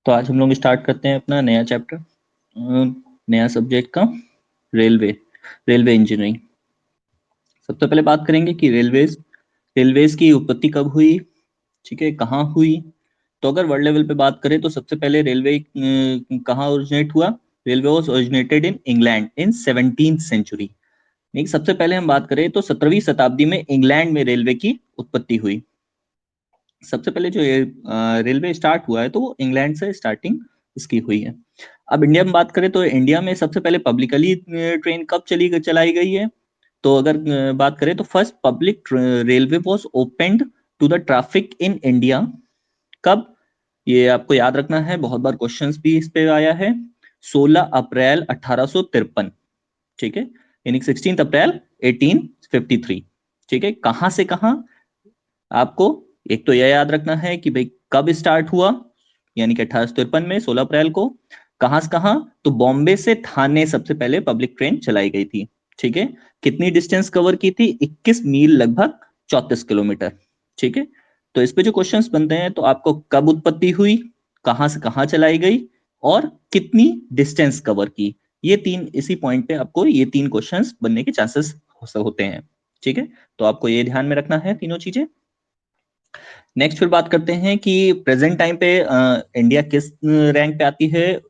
तो आज हम लोग स्टार्ट करते हैं अपना नया चैप्टर, नया सब्जेक्ट का रेलवे रेलवे इंजीनियरिंग। सबसे पहले बात करेंगे कि रेलवेज की उत्पत्ति कब हुई, ठीक है, कहाँ हुई। तो अगर वर्ल्ड लेवल पे बात करें तो सबसे पहले रेलवे कहाँ ओरिजिनेट हुआ। Railway was originated in England in 17th century. नहीं, सबसे पहले हम बात करें तो 17वीं शताब्दी में इंग्लैंड में रेलवे की उत्पत्ति हुई। सबसे पहले जो रेलवे स्टार्ट हुआ है तो वो इंग्लैंड से स्टार्टिंग इसकी हुई है। अब इंडिया में बात करें तो इंडिया में सबसे पहले पब्लिकली ट्रेन कब चलाई गई है। तो अगर बात करें तो first public railway was opened to the traffic in India. कब, ये आपको याद रखना है, बहुत बार क्वेश्चंस भी इस पे आया है। 16 अप्रैल 1853, ठीक है, यानी 16 अप्रैल 1853। ठीक है, कहां से कहां, आपको एक तो यह याद रखना है कि भाई कब स्टार्ट हुआ, यानी कि 1853 में 16 अप्रैल को। कहां से कहां, तो बॉम्बे से थाने सबसे पहले पब्लिक ट्रेन चलाई गई थी। ठीक है, कितनी डिस्टेंस कवर की थी, 21 मील, लगभग 34 किलोमीटर। ठीक है, तो इस पे जो क्वेश्चंस बनते हैं तो आपको कब उत्पत्ति हुई, कहां से कहां चलाई गई, और कितनी डिस्टेंस कवर की, ये तीन, इसी पॉइंट पे आपको ये तीन क्वेश्चंस बनने के चांसेस होते हैं। ठीक है, तो आपको ये ध्यान में रखना है तीनों चीजें। नेक्स्ट फिर बात करते हैं कि प्रेजेंट टाइम पे इंडिया किस रैंक पे आती है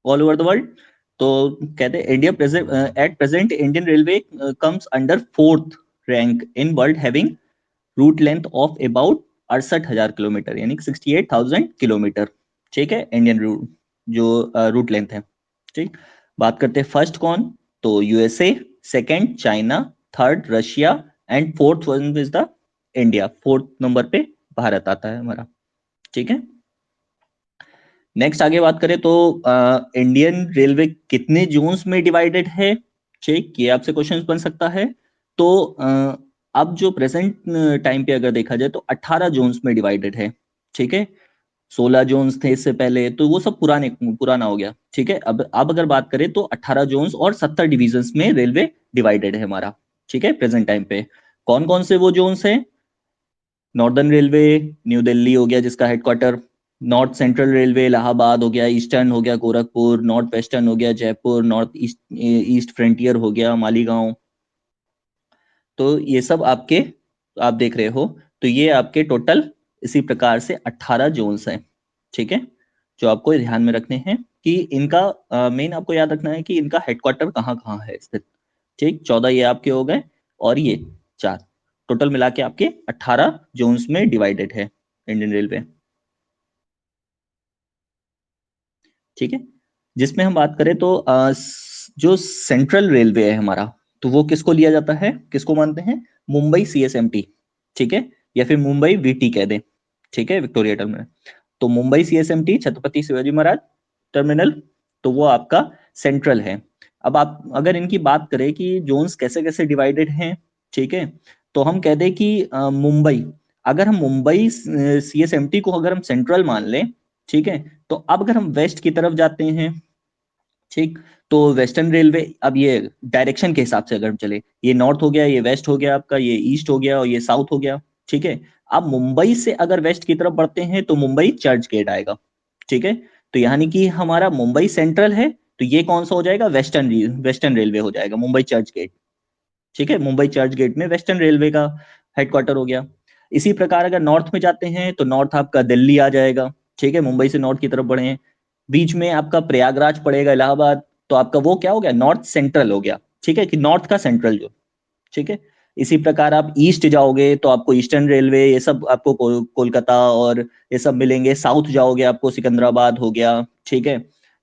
ऑल ओवर द वर्ल्ड। तो कहते हैं India present at present Indian railway comes under fourth rank in world, having route length of about 68,000 kilometre, यानी 68,000 किलोमीटर। ठीक है, इंडियन रूट जो रूट लेंथ है। ठीक, बात करते हैं फर्स्ट कौन, तो USA, second China, third Russia, and fourth one is the India. Fourth number पे भारत आता है हमारा। ठीक है, नेक्स्ट आगे बात करें तो इंडियन रेलवे कितने जोन्स में डिवाइडेड है। ठीक, ये आपसे क्वेश्चन बन सकता है। तो अब जो प्रेजेंट टाइम पे अगर देखा जाए तो 18 जोन्स में डिवाइडेड है। ठीक है, 16 जोन्स थे इससे पहले, तो वो सब पुराना हो गया। ठीक है, अब अगर बात करें तो 18 जोन्स और 70 डिविजन्स में रेलवे डिवाइडेड है हमारा। ठीक है, प्रेजेंट टाइम पे कौन कौन से वो जोन्स हैं। नॉर्दर्न रेलवे न्यू दिल्ली हो गया जिसका headquarter, north central railway Allahabad हो गया, ईस्टर्न हो गया गोरखपुर, नॉर्थ वेस्टर्न हो गया Jaipur, north east east frontier हो गया मालीगांव। तो ये सब आपके, आप देख रहे हो, तो ये आपके टोटल इसी प्रकार से 18 जोन्स हैं। ठीक है, जो आपको ध्यान में रखने हैं कि इनका मेन आपको याद रखना है कि इनका हेडक्वार्टर कहाँ कहाँ है स्थित। ठीक, 14 ये आपके हो गए, और ये 4, टोटल मिला के आपके 18 जोन्स में डिवाइडेड है इंडियन रेलवे। ठीक है, जिसमें हम बात करें तो जो सेंट्रल रेलवे है हमारा, तो वो किसको लिया जाता है, किसको मानते हैं, मुंबई सीएसएमटी। ठीक है, या फिर मुंबई वीटी कह दें। ठीक है, विक्टोरिया टर्मिनल। तो मुंबई सीएसएमटी छत्रपति शिवाजी महाराज टर्मिनल, तो वो आपका सेंट्रल है। अब आप अगर इनकी बात करें कि जोन्स कैसे कैसे डिवाइडेड हैं, ठीक है, तो हम कह दें कि मुंबई, अगर हम मुंबई सीएसएमटी को अगर हम सेंट्रल मान लें, ठीक है, तो अब अगर हम वेस्ट की तरफ जाते हैं, ठीक, तो वेस्टर्न रेलवे, अब ये डायरेक्शन के हिसाब से अगर हम चले, ये नॉर्थ हो गया, ये वेस्ट हो गया आपका, ये ईस्ट हो गया और ये साउथ हो गया। ठीक है, अब मुंबई से अगर वेस्ट की तरफ बढ़ते हैं तो मुंबई चर्च गेट आएगा। ठीक है, तो यानी कि हमारा मुंबई सेंट्रल है, तो ये कौन सा हो जाएगा, वेस्टर्न वेस्टर्न रेलवे हो जाएगा, मुंबई चर्च गेट। ठीक है, मुंबई चर्च गेट में वेस्टर्न रेलवे का हेडक्वार्टर हो गया। इसी प्रकार अगर नॉर्थ में जाते हैं तो नॉर्थ आपका दिल्ली आ जाएगा। ठीक है, मुंबई से नॉर्थ की तरफ बढ़े हैं, बीच में आपका प्रयागराज पड़ेगा, इलाहाबाद, तो आपका वो क्या हो गया, नॉर्थ सेंट्रल हो गया। ठीक है, कि नॉर्थ का सेंट्रल जो, ठीक है। इसी प्रकार आप ईस्ट जाओगे तो आपको ईस्टर्न रेलवे, ये सब आपको कोलकाता और ये सब मिलेंगे। साउथ जाओगे आपको सिकंदराबाद हो गया। ठीक है,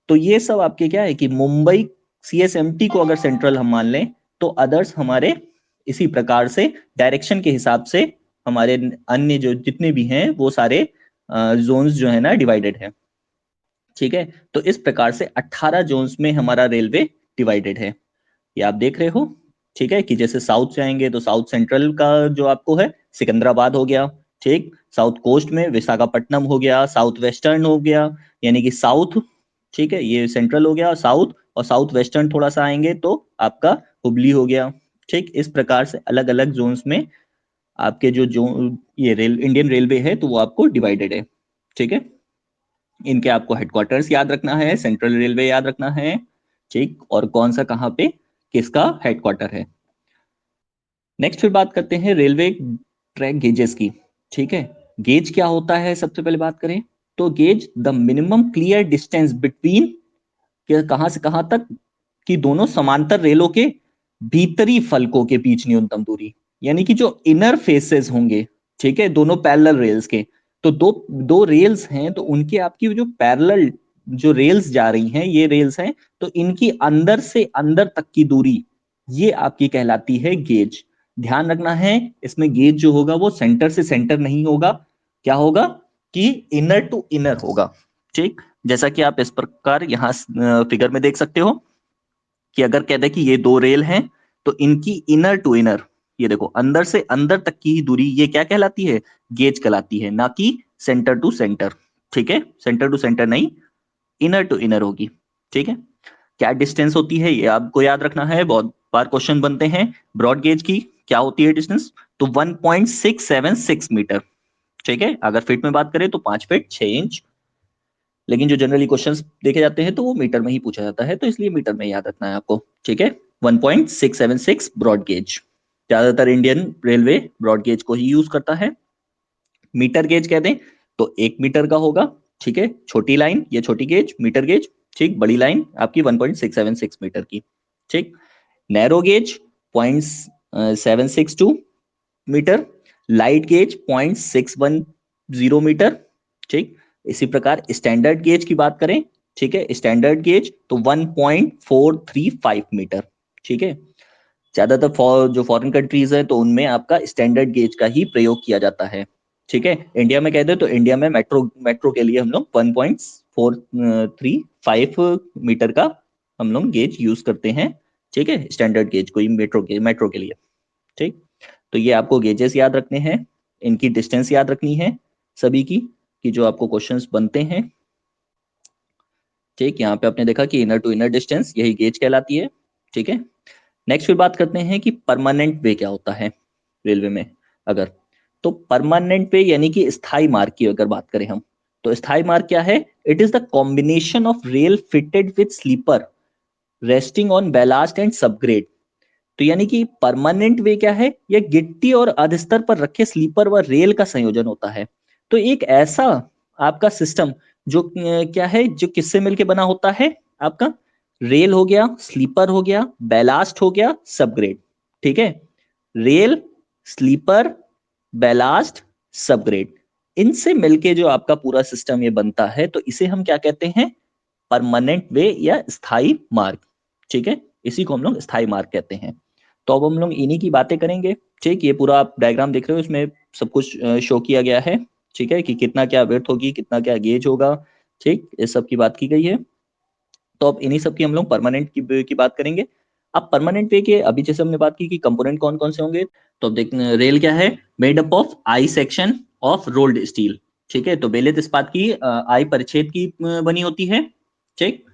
तो ये सब आपके क्या है कि मुंबई सीएसएमटी को अगर सेंट्रल हम मान लें, तो अदर्स हमारे इसी प्रकार से डायरेक्शन के हिसाब से हमारे अन्य जो जितने भी हैं वो सारे जोन्स जो है ना डिवाइडेड है। ठीक है, तो इस प्रकार से 18 जोन्स में हमारा रेलवे डिवाइडेड है, ये आप देख रहे हो। ठीक है, कि जैसे साउथ जाएंगे तो साउथ सेंट्रल का जो आपको है सिकंदराबाद हो गया। ठीक, साउथ कोस्ट में विशाखापट्टनम हो गया, साउथ वेस्टर्न हो गया, यानी कि साउथ, ठीक है, ये सेंट्रल हो गया साउथ, और साउथ वेस्टर्न थोड़ा सा आएंगे तो आपका हुबली हो गया। ठीक, इस प्रकार से अलग अलग जोन्स में आपके जो जो ये इंडियन रेलवे है तो वो आपको डिवाइडेड है। ठीक है, इनके आपको हेडक्वार्टर्स याद रखना है, सेंट्रल रेलवे याद रखना है, ठीक, और कौन सा कहाँ पे किसका हेडक्वार्टर है। नेक्स्ट फिर बात करते हैं रेलवे ट्रैक गेजेस की, ठीक है। गेज क्या होता है सबसे पहले बात करें तो gauge the minimum clear distance between, कहां से कहां तक कि दोनों समांतर रेलों के भीतरी फलकों के बीच न्यूनतम दूरी, यानी कि जो इनर फेसेस होंगे, ठीक है, दोनों पैरेलल रेल्स के, तो दो दो रेल्स हैं तो उनके आपकी जो पैरेलल जो रेल्स जा रही हैं ये रेल्स हैं, तो इनकी अंदर से अंदर तक की दूरी ये आपकी कहलाती है गेज। ध्यान रखना है इसमें गेज जो होगा वो सेंटर से सेंटर नहीं होगा, क्या होगा कि इनर टू इनर होगा, ठीक। जैसा कि आप इस प्रकार यहाँ फिगर में देख सकते हो कि अगर कहते हैं कि ये दो रेल हैं तो इनकी इनर टू इनर, ये देखो अंदर से अंदर तक की ही दूरी ये क्या कहलाती है, गेज कहलाती है, ना कि सेंटर टू सेंटर, ठीक है, सेंटर टू सेंटर नहीं, इनर टू इनर होगी, ठीक है। क्या डिस्टेंस होती है ये आपको याद रखना है, बहुत बार क्वेश्चन बनते हैं। ब्रॉड गेज की क्या होती है डिस्टेंस, तो 1.676 मीटर, ठीक है। अगर फीट में बात करें तो 5 फीट 6 इंच, लेकिन जो जनरली क्वेश्चंस देखे जाते हैं तो वो मीटर में ही पूछा जाता है, तो इसलिए मीटर में याद रखना है आपको, ठीक है। 1.676 ब्रॉड गेज, ज्यादातर इंडियन रेलवे ब्रॉड गेज को ही यूज करता है। मीटर गेज कहते हैं तो 1 मीटर का होगा, ठीक है, छोटी लाइन ये छोटी गेज मीटर गेज, ठीक, बड़ी लाइन आपकी 1.676 मीटर की, ठीक। Narrow gauge 0.762 metre, light gauge 0.610 metre, ठीक। इसी प्रकार स्टैंडर्ड गेज की बात करें, ठीक है, स्टैंडर्ड गेज तो 1.435 मीटर, ठीक है। ज्यादातर जो फॉरेन कंट्रीज है तो उनमें आपका स्टैंडर्ड गेज का ही प्रयोग किया जाता है, ठीक है। इंडिया में कहते हैं तो इंडिया में मेट्रो मेट्रो के लिए हम लोग 1.435 मीटर का हम लोग गेज यूज करते हैं, ठीक है, स्टैंडर्ड गेज को ही मेट्रो के लिए, ठीक। तो ये आपको गेजेस याद रखने हैं, इनकी डिस्टेंस याद रखनी है सभी की, कि जो आपको क्वेश्चंस बनते हैं, ठीक। यहाँ पे आपने देखा कि इनर टू इनर डिस्टेंस यही गेज कहलाती है, ठीक है। नेक्स्ट फिर बात करते हैं कि परमानेंट वे क्या होता है रेलवे में। अगर तो परमानेंट वे यानी कि स्थायी मार्ग की अगर बात करें हम, तो स्थायी मार्ग क्या है, it is the combination of rail fitted with sleeper resting on ballast and subgrade. तो यानी कि परमानेंट वे क्या है, यह गिट्टी और अधस्तर पर रखे स्लीपर व रेल का संयोजन होता है। तो एक ऐसा आपका सिस्टम जो क्या है, जो किससे मिलके बना होता है, आपका रेल हो गया, स्लीपर हो गया, बैलास्ट हो गया, सबग्रेड, ठीक है। रेल, स्लीपर, बैलास्ट, सबग्रेड, इनसे मिलके जो आपका पूरा सिस्टम ये बनता है तो इसे हम क्या कहते हैं, परमानेंट वे या स्थायी मार्ग, ठीक है, इसी को हम लोग स्थायी मार्ग कहते हैं। तो अब हम लोग इन्हीं की बातें करेंगे, ठीक। ये पूरा आप डायग्राम देख रहे हो, इसमें सब कुछ शो किया गया है, ठीक है, कि कितना क्या विड्थ होगी, कितना क्या गेज होगा, ठीक, इस सब की बात की गई है। तो अब इन्हीं सब की हम लोग परमानेंट की बात करेंगे। अब परमानेंट वे के अभी जैसे हमने बात की कि कंपोनेंट कौन कौन से होंगे, तो अब देख रेल क्या है, made up of I section of rolled steel, ठीक है, तो बेलित इस्पात की आई परिच्छेद की बनी होती है, ठीक।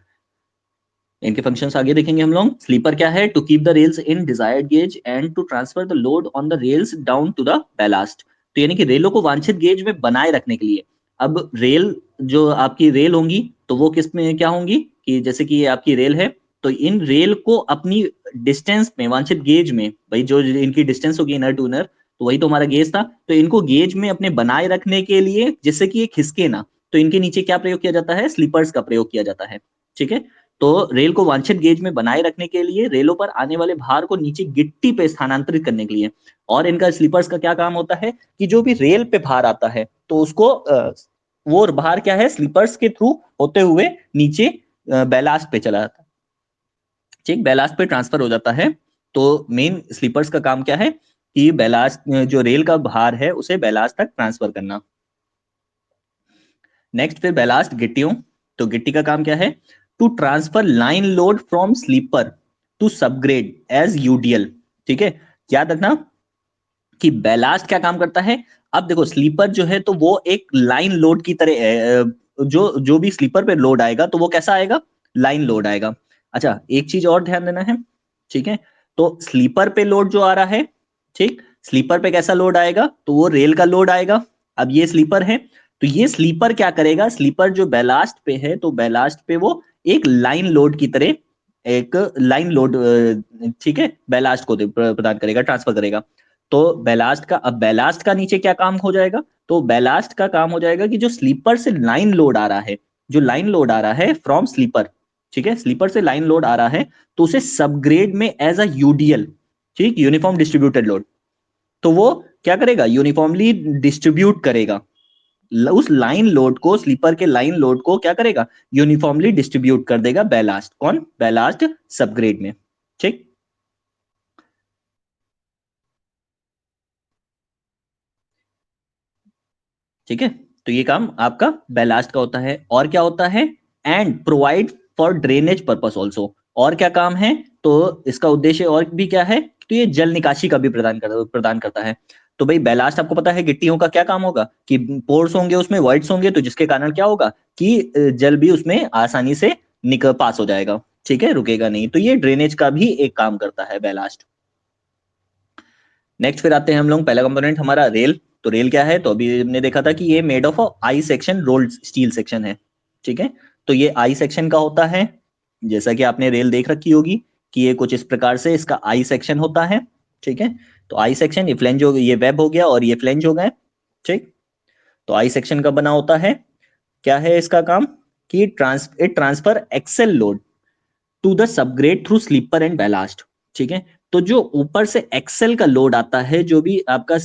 इनके फंक्शंस आगे देखेंगे हम लोग। स्लीपर क्या है, to keep the rails in desired gauge and to transfer the load on the rails down to the ballast. तो यानी कि रेलों को वांछित गेज में बनाए रखने के लिए, अब रेल जो आपकी रेल होंगी तो वो किस में क्या होंगी, कि जैसे कि ये आपकी रेल है तो इन रेल को अपनी डिस्टेंस में वांछित गेज में, भाई जो इनकी डिस्टेंस होगी इनर टू इनर, तो वही तो हमारा गेज था, तो इनको गेज में अपने बनाए रखने के लिए जिससे कि ये खिसके ना, तो इनके नीचे क्या प्रयोग किया जाता है, स्लीपर्स का प्रयोग किया जाता है, ठीक है। तो रेल को वांछित गेज में बनाए रखने के लिए, रेलों पर आने वाले भार को नीचे गिट्टी पे स्थानांतरित करने के लिए, और इनका स्लीपर्स का क्या काम होता है कि जो भी रेल पे भार आता है तो उसको वो भार क्या है, स्लीपर्स के थ्रू होते हुए नीचे बैलास्ट पे चला जाता है, ठीक, बैलास्ट पे ट्रांसफर हो जाता है। तो मेन स्लीपर्स का काम क्या है कि बैलास्ट जो रेल का भार है उसे बैलास्ट तक ट्रांसफर करना। नेक्स्ट फिर बैलास्ट गिट्टियों, तो गिट्टी का काम क्या है, to transfer line load from sleeper to subgrade as UDL, ठीक है। याद रखना कि बैलास्ट क्या काम करता है, अब देखो स्लीपर जो है तो वो एक लाइन लोड की तरह है, जो जो भी स्लीपर पे लोड आएगा तो वो कैसा आएगा, लाइन लोड आएगा। अच्छा एक चीज और ध्यान देना है, ठीक है, तो स्लीपर पे लोड जो आ रहा है, ठीक, स्लीपर पे कैसा लोड आएगा, तो वो रेल का लोड आएगा। अब ये स्लीपर है तो ये स्लीपर क्या करेगा, स्लीपर जो बैलास्ट पे है तो बैलास्ट पे वो एक लाइन लोड की तरह एक लाइन लोड, ठीक है, बैलास्ट को प्रदान करेगा, ट्रांसफर करेगा। तो बैलास्ट का, अब बैलास्ट का नीचे क्या काम हो जाएगा, तो बैलास्ट का काम हो जाएगा कि जो स्लीपर से लाइन लोड आ रहा है, जो लाइन लोड आ रहा है फ्रॉम स्लीपर, ठीक है, स्लीपर से लाइन लोड आ रहा है, तो उसे सबग्रेड में एज अ यूडीएल, ठीक, यूनिफॉर्म डिस्ट्रीब्यूटेड लोड, तो वो क्या करेगा, यूनिफॉर्मली डिस्ट्रीब्यूट करेगा उस लाइन लोड को, स्लीपर के लाइन लोड को क्या करेगा, यूनिफॉर्मली डिस्ट्रीब्यूट कर देगा बैलास्ट, कौन, बैलास्ट सबग्रेड में, ठीक। ठीक है, तो ये काम आपका बैलास्ट का होता है। और क्या होता है, and provide for drainage purpose also, और क्या काम है, तो इसका उद्देश्य और भी क्या है, तो ये जल निकासी का भी प्रदान करता है। तो भाई बैलास्ट आपको पता है गिट्टियों का क्या काम होगा, कि पोर्स होंगे उसमें, वॉइड्स होंगे, तो जिसके कारण क्या होगा कि जल भी उसमें आसानी से निकल पास हो जाएगा, ठीक है, रुकेगा नहीं। तो ये ड्रेनेज का भी एक काम करता है बैलास्ट। नेक्स्ट फिर आते हैं हम लोग, पहला कंपोनेंट हमारा रेल। तो रेल क्या है, तो अभी हमने देखा था कि ये made of I section rolled steel section है, ठीक है। तो ये आई सेक्शन का होता है, जैसा कि आपने रेल देख रखी होगी कि ये कुछ इस प्रकार से इसका आई सेक्शन होता है, ठीक है। तो आई सेक्शन, ये फ्लेंज हो, ये वेब हो गया और ये फ्लेंज हो गए, ठीक। तो आई सेक्शन का बना होता है, क्या है इसका काम, कि transfer axle load to the subgrade through sleeper and ballast, ठीक है। तो जो ऊपर से एक्सेल का लोड आता है, जो भी आपका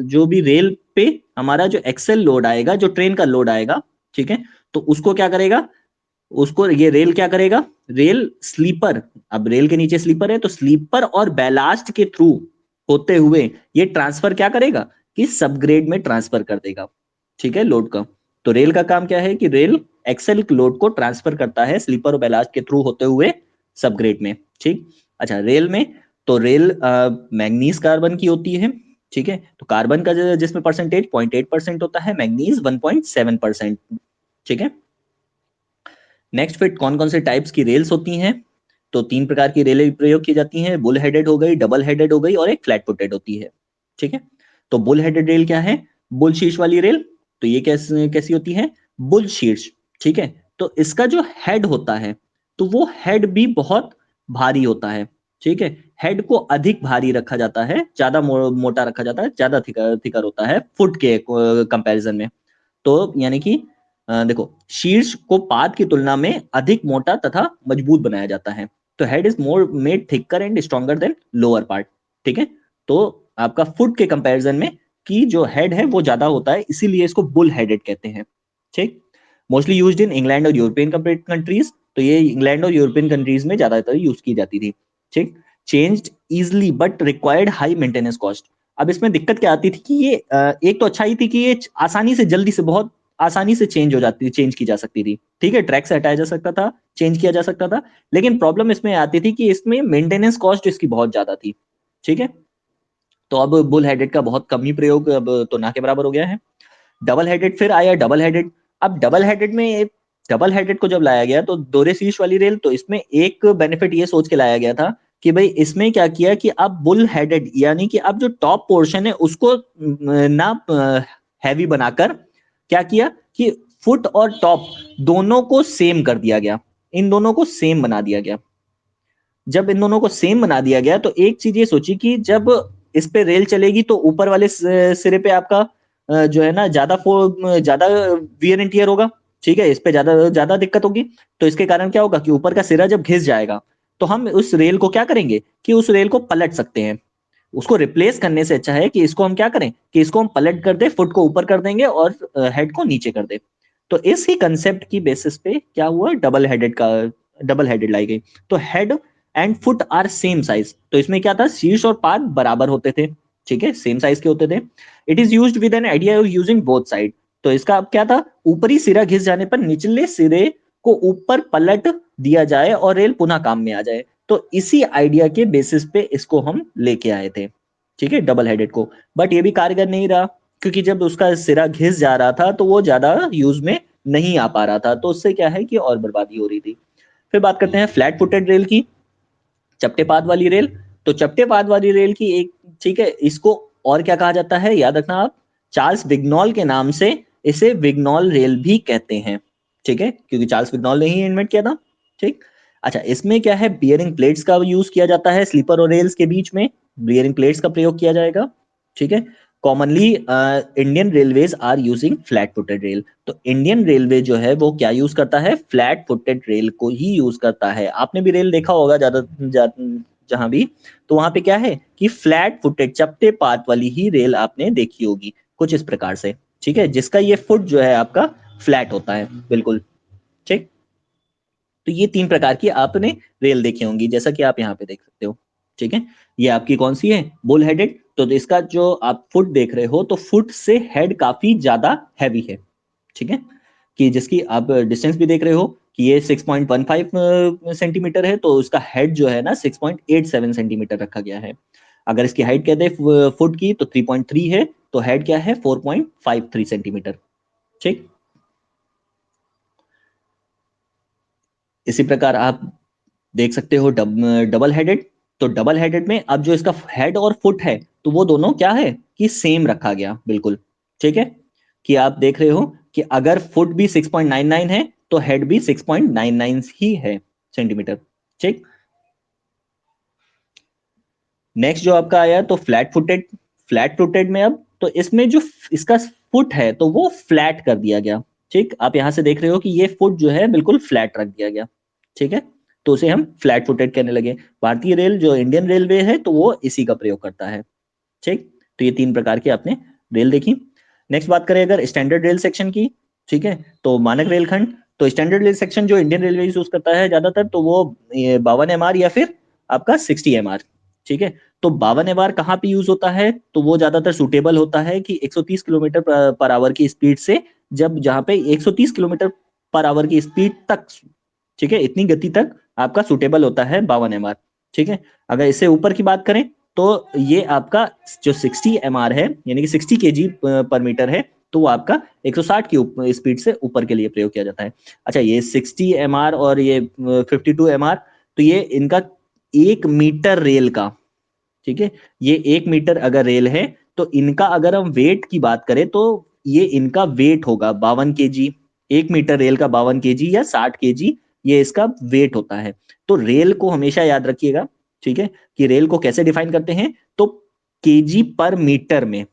जो भी रेल पे हमारा जो एक्सेल लोड आएगा, जो ट्रेन का लोड आएगा, ठीक है, तो उसको क्या करेगा, उसको ये रेल क्या करेगा, रेल स्लीपर, अब रेल के नीचे स्लीपर है तो स्लीपर और बैलास्ट के थ्रू होते हुए ये ट्रांसफर क्या करेगा, कि सबग्रेड में ट्रांसफर कर देगा, ठीक है, लोड का। तो रेल का काम क्या है कि रेल एक्सेल लोड को ट्रांसफर करता है स्लीपर और बैलास्ट के थ्रू होते हुए सबग्रेड में, ठीक। अच्छा, रेल में, तो रेल मैग्नीज कार्बन की होती है, ठीक है। तो कार्बन का जिसमें परसेंटेज 0.8% होता है, मैग्नीज 1.7%, ठीक है। नेक्स्ट फिर कौन कौन से टाइप्स की रेल्स होती हैं, तो तीन प्रकार की रेलें प्रयोग की जाती हैं, बुल हेडेड हो गई, डबल हेडेड हो गई और एक फ्लैट फुटेड होती है, ठीक है। तो बुल हेडेड रेल क्या है, बुल शीर्ष वाली रेल, तो ये कैसी होती है, बुल शीर्ष, ठीक है। तो इसका जो हेड होता है, तो वो हेड भी बहुत भारी होता है, ठीक है। हेड को अधिक भारी रखा जाता है, ज्यादा मोटा रखा जाता है, ज्यादा थिकर होता है फुट के कंपैरिजन में। तो यानी कि देखो, शीर्ष को पाद की तुलना में अधिक मोटा तथा मजबूत बनाया जाता है। तो head is more made thicker and stronger than lower part, ठीक है। तो आपका फुट के कंपैरिजन में की जो हेड है वो ज्यादा होता है, इसीलिए इसको बुल हेडेड कहते हैं, ठीक। मोस्टली यूज्ड इन इंग्लैंड और यूरोपियन कंट्रीज, तो ये इंग्लैंड और यूरोपियन कंट्रीज में ज्यादातर यूज की जाती थी, ठीक। Changed easily but required high maintenance cost. अब इसमें दिक्कत क्या आती थी कि ये एक तो अच्छाई थी कि ये आसानी से, जल्दी से, बहुत आसानी से चेंज की जा सकती थी, ठीक है, ट्रैक से हटाया जा सकता था, चेंज किया जा सकता था। लेकिन प्रॉब्लम इसमें आती थी कि इसमें मेंटेनेंस कॉस्ट इसकी बहुत ज्यादा थी, ठीक है। तो अब बुल हेडेड का बहुत कम ही प्रयोग अब तो ना के बराबर हो गया है। डबल हेडेड फिर आया, डबल हेडेड। अब डबल हेडेड को जब लाया गया तो दोहरे शीर्ष वाली रेल, तो इसमें एक बेनिफिट ये सोच के लाया गया था कि भाई इसमें क्या किया कि अब बुल हेडेड यानी कि अब जो टॉप पोर्शन है उसको ना हैवी बनाकर क्या किया कि फुट और टॉप दोनों को सेम कर दिया गया, इन दोनों को सेम बना दिया गया। जब इन दोनों को सेम बना दिया गया तो एक चीज ये सोची कि जब इस पे रेल चलेगी तो ऊपर वाले सिरे पे आपका जो है ना ज्यादा वियर एंड टियर होगा, ठीक है, इस पे ज्यादा ज्यादा दिक्कत होगी। तो इसके कारण क्या होगा कि ऊपर का सिरा जब घिस जाएगा तो हम उस रेल को क्या करेंगे कि उस रेल को पलट सकते हैं। उसको रिप्लेस करने से अच्छा है कि इसको हम क्या करें कि इसको हम पलट कर दे, फुट को ऊपर कर देंगे और हेड को नीचे कर दे। तो इस ही कंसेप्ट की बेसिस पे क्या हुआ, डबल हेडेड लाई गई। तो head and foot are same size, तो इसमें क्या था, शीर्ष और पाद बराबर होते थे, ठीक है, सेम साइज के होते थे। It is used with an idea of using both side. तो इसका अब क्या था, ऊपरी सिरा घिस जाने पर निचले सिरे को ऊपर पलट दिया जाए और रेल पुनः काम में आ जाए। तो इसी आइडिया के बेसिस पे इसको हम लेके आए थे, ठीक है, डबल हेडेड को। बट ये भी कारगर नहीं रहा, क्योंकि जब उसका सिरा घिस जा रहा था तो वो ज्यादा यूज में नहीं आ पा रहा था, तो उससे क्या है कि और बर्बादी हो रही थी। फिर बात करते हैं फ्लैट फुटेड रेल की, चपटे पाद वाली रेल। तो चपटे पाद वाली रेल की एक, ठीक है, इसको और क्या कहा जाता है, याद रखना आप, चार्ल्स बिग्नॉल के नाम से इसे विग्नॉल रेल भी कहते हैं, ठीक है, क्योंकि चार्ल्स विग्नॉल ने ही इन्वेंट किया था, ठीक। अच्छा, इसमें क्या है, बियरिंग प्लेट्स का यूज किया जाता है स्लीपर और रेल्स के बीच में, बियरिंग प्लेट्स का प्रयोग किया जाएगा, ठीक है। Commonly Indian railways are using flat footed rail, तो इंडियन रेलवे जो है वो क्या यूज करता है, फ्लैट फुटेड रेल को ही यूज करता है। आपने भी रेल देखा होगा जहां भी, तो वहां पे क्या है कि फ्लैट फुटेड चपटे पात वाली ही रेल आपने देखी होगी कुछ इस प्रकार से, ठीक है, जिसका ये फुट जो है आपका फ्लैट होता है बिल्कुल, ठीक। तो ये तीन प्रकार की आपने रेल देखी होंगी, जैसा कि आप यहाँ पे देख सकते हो, ठीक है। ये आपकी कौन सी है, बुल हेडेड, तो इसका जो आप फुट देख रहे हो, तो फुट से हेड काफी ज्यादा हैवी है, ठीक है, कि जिसकी आप डिस्टेंस भी देख रहे हो कि ये 6.15 सेंटीमीटर है, तो उसका हेड जो है ना 6.87 सेंटीमीटर रखा गया है। अगर इसकी हाइट कहते हैं फुट की तो 3.3 है, तो हेड क्या है 4.53 सेंटीमीटर, ठीक। इसी प्रकार आप देख सकते हो डबल हेडेड, तो डबल हेडेड में अब जो इसका हेड और फुट है, तो वो दोनों क्या है कि सेम रखा गया बिल्कुल, ठीक है, कि आप देख रहे हो कि अगर फुट भी 6.99 है तो हेड भी 6.99 ही है सेंटीमीटर, ठीक। नेक्स्ट जो आपका आया तो फ्लैट फुटेड, फ्लैट फुटेड में अब तो इसमें जो इसका फुट है तो वो फ्लैट कर दिया गया, ठीक। आप यहां से देख रहे हो कि ये फुट जो है बिल्कुल फ्लैट रख दिया गया, ठीक है, तो उसे हम फ्लैट फुटेड कहने लगे। भारतीय रेल जो इंडियन रेलवे है तो वो इसी का प्रयोग करता है, ठीक। तो ये तीन प्रकार की आपने रेल देखी। नेक्स्ट बात करें अगर स्टैंडर्ड रेल सेक्शन की, ठीक है, तो मानक रेलखंड, तो स्टैंडर्ड रेल सेक्शन जो इंडियन रेलवे यूज करता है ज्यादातर, तो वो 52 MR या फिर आपका 60 MR, ठीक है। तो 52 MR कहाँ पे यूज होता है, तो वो ज्यादातर सुटेबल होता है कि 130 किलोमीटर पर आवर की स्पीड से, जब जहाँ पे 130 किलोमीटर पर आवर की स्पीड तक, ठीक है, इतनी गति तक आपका सुटेबल होता है 52 MR, ठीक है। अगर इससे ऊपर की बात करें तो ये आपका जो 60 MR है, यानी कि 60 kg पर मीटर है, तो वो आपका 160 की स्पीड से ऊपर के लिए प्रयोग किया जाता है। अच्छा, ये 60 MR और ये 52 MR, तो ये इनका 1 मीटर रेल का, ठीक है, ये 1 मीटर अगर रेल है तो इनका अगर हम वेट की बात करें तो ये इनका वेट होगा 52 kg, 1 मीटर रेल का 52 kg या 60 kg, ये इसका वेट होता है। तो रेल को हमेशा याद रखिएगा, ठीक है, कि रेल को कैसे डिफाइन करते हैं, तो केजी पर मीटर में,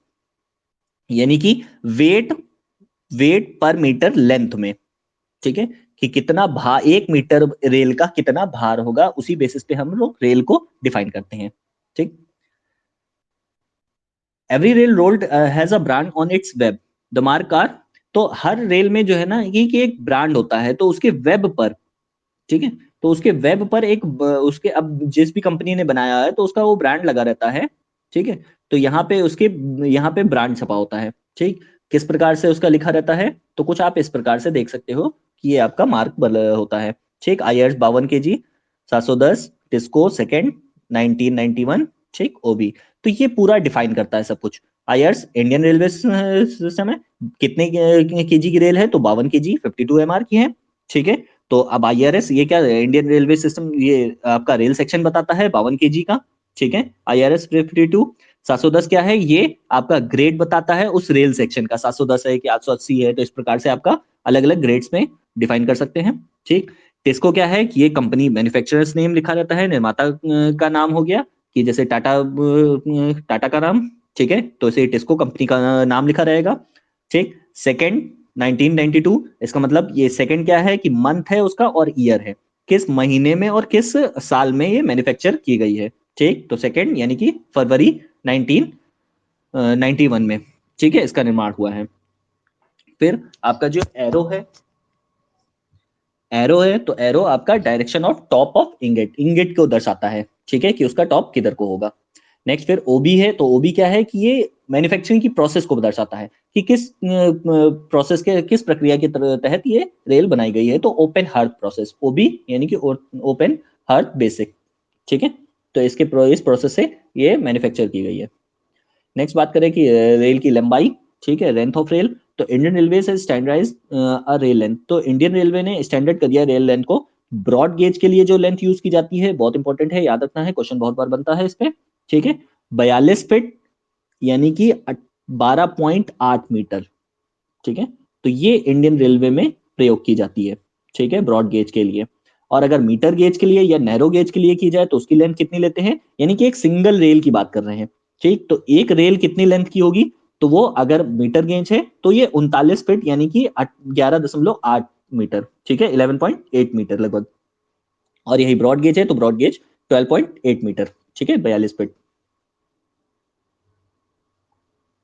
यानी कि वेट, वेट पर मीटर लेंथ में, ठीक है, कि कितना भार, 1 मीटर रेल का कितना भार होगा, उसी बेसिस पे हम लोग रेल को डिफाइन करते हैं, ठीक। Every rail rolled has a brand on its web, the mark R, तो हर रेल में जो है ना ये कि एक ब्रांड होता है, तो उसके वेब पर, ठीक है, तो उसके वेब पर उसके अब जिस भी कंपनी ने बनाया है तो उसका वो ब्रांड लगा रहता है, ठीक है। तो यहाँ पे उसके, यहाँ पे ब्रांड छपा होता है, ठीक। किस प्रकार से उसका लिखा रहता है, तो कुछ आप इस प्रकार से देख सकते हो कि ये आपका मार्क होता है, ठीक। IRS 52 kg, 710, टिस्को सेकेंड 1991, ठीक, ओबी, तो ये पूरा डिफाइन करता है सब कुछ। IRS इंडियन रेलवे सिस्टम है, कितने केजी की रेल है, तो 52 kg, 52 MR की है, ठीक है। तो अब IRS ये क्या, इंडियन रेलवे सिस्टम, ये आपका रेल सेक्शन बताता है 52 kg का, ठीक है। IRS 52, 710 क्या है, ये आपका ग्रेड बताता है उस रेल सेक्शन का, 710 है कि 880 है, तो इस प्रकार से आपका अलग अलग ग्रेड्स में डिफाइन कर सकते हैं, ठीक। टिस्को क्या है कि ये कंपनी मैन्युफैक्चरर्स नेम लिखा रहता है, निर्माता का नाम हो गया, कि जैसे टाटा, टाटा का नाम, ठीक है, तो इसे टिस्को कंपनी का नाम लिखा रहेगा, ठीक। सेकंड 1992, इसका मतलब ये सेकंड क्या है कि मंथ है उसका और ईयर है, किस महीने में और किस साल में ये मैन्युफैक्चर की गई है, ठीक। तो सेकंड यानी कि फरवरी 1991 में, ठीक है, इसका निर्माण हुआ है। फिर आपका जो एरो है, तो एरो आपका direction of top of ingot, ingot को दर्शाता है, ठीक है, कि उसका टॉप किधर को होगा। नेक्स्ट फिर ओबी है, तो ओबी क्या है कि ये मैन्युफैक्चरिंग की प्रोसेस को दर्शाता है, कि किस प्रोसेस के, किस प्रक्रिया के तहत ये रेल बनाई गई है, तो ओपन हार्थ प्रोसेस, ओबी यानी कि ओपन हार्थ बेसिक, ठीक है। तो इस प्रोसेस से ये मैन्युफैक्चर की गई है। नेक्स्ट बात करें कि रेल की लंबाई, ठीक है, लेंथ ऑफ रेल, तो इंडियन रेलवे से स्टैंडर्डाइज अ रेल लेंथ, तो इंडियन रेलवे ने स्टैंडर्ड कर दिया रेल लेंथ को। ब्रॉड गेज के लिए जो लेंथ यूज की जाती है, बहुत इंपॉर्टेंट है, याद रखना है, क्वेश्चन बहुत बार बनता है इस पे, ठीक है, 42 फीट, यानी कि 12.8 मीटर, ठीक है। तो ये इंडियन रेलवे में प्रयोग की जाती है, ठीक है, ब्रॉड गेज के लिए। और अगर मीटर गेज के लिए या नैरो गेज के लिए की जाए तो उसकी लेंथ कितनी लेते हैं, यानी कि एक सिंगल रेल की बात कर रहे हैं, ठीक। तो एक रेल कितनी लेंथ की होगी, तो वो अगर मीटर गेज है तो ये 39 फीट यानी कि 11.8 मीटर, ठीक है, 11.8 मीटर लगभग। और यही ब्रॉड गेज है तो ब्रॉड गेज 12.8 मीटर, ठीक है, 42 फीट।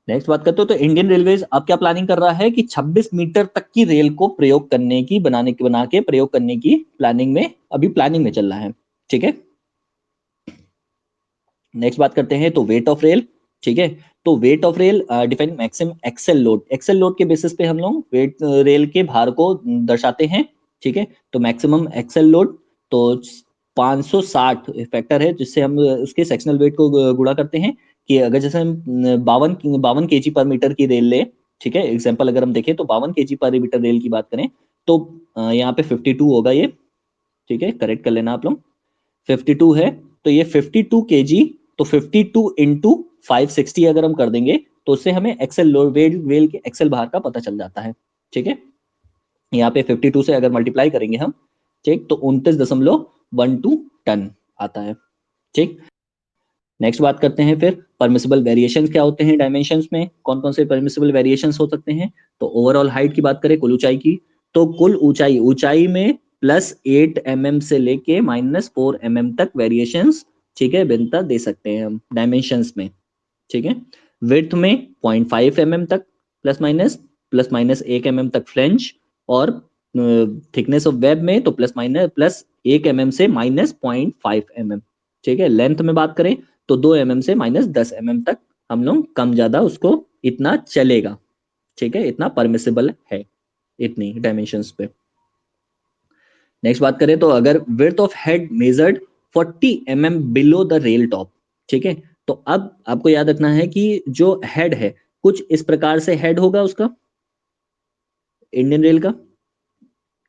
नेक्स्ट बात करते हो तो इंडियन रेलवेज अब क्या प्लानिंग कर रहा है कि 26 मीटर तक की रेल को प्रयोग करने की बना के प्रयोग करने की प्लानिंग में, अभी प्लानिंग में चल रहा है, ठीक है। नेक्स्ट बात करते हैं तो वेट ऑफ रेल, ठीक है। तो weight of rail define maximum axle load, axle load के बेसिस पे हम लोग वेट रेल के भार को दर्शाते हैं, ठीक है। तो मैक्सिमम एक्सेल लोड तो 560 फैक्टर है जिससे हम उसके सेक्शनल वेट को गुणा करते हैं, कि अगर जैसे हम 52 केजी पर मीटर की रेल ले, ठीक है, एग्जाम्पल अगर हम देखें तो 52 केजी पर मीटर रेल की बात करें तो यहाँ पे 52 होगा ये, ठीक है, करेक्ट कर लेना आप लोग। 52 है तो ये 52 केजी, तो 52 इंटू 560 अगर हम कर देंगे तो उससे हमें एक्सेल लोड वेल वेल के एक्सेल भार का पता चल जाता है, ठीक है। यहाँ पे 52 से अगर मल्टीप्लाई करेंगे हम, ठीक, तो 29.12 टन आता है, ठीक। नेक्स्ट बात करते हैं फिर परमिसिबल वेरिएशंस क्या होते हैं डायमेंशंस में, कौन कौन से परमिसिबल वेरिएशंस हो सकते हैं। तो ओवरऑल हाइट की बात करें, कुल ऊंचाई की, तो कुल ऊंचाई ऊंचाई में +8 mm से लेके -4 mm तक वेरिएशंस, ठीक है, भिन्नता दे सकते हैं हम डायमेंशंस में, ठीक है। विड्थ में 0.5 mm तक +- 1 mm तक फ्लेंज, और थिकनेस ऑफ वेब में तो +1 mm से -0.5 mm, ठीक है। लेंथ में बात करें तो 2 mm से -10 mm तक हम लोग कम ज्यादा उसको इतना चलेगा, ठीक है, इतना परमिसिबल है, इतनी डायमेंशंस पे। नेक्स्ट बात करें तो अगर width of head measured 40 mm below the rail top, ठीक है। तो अब आपको याद रखना है कि जो हेड है कुछ इस प्रकार से हेड होगा उसका, इंडियन रेल का,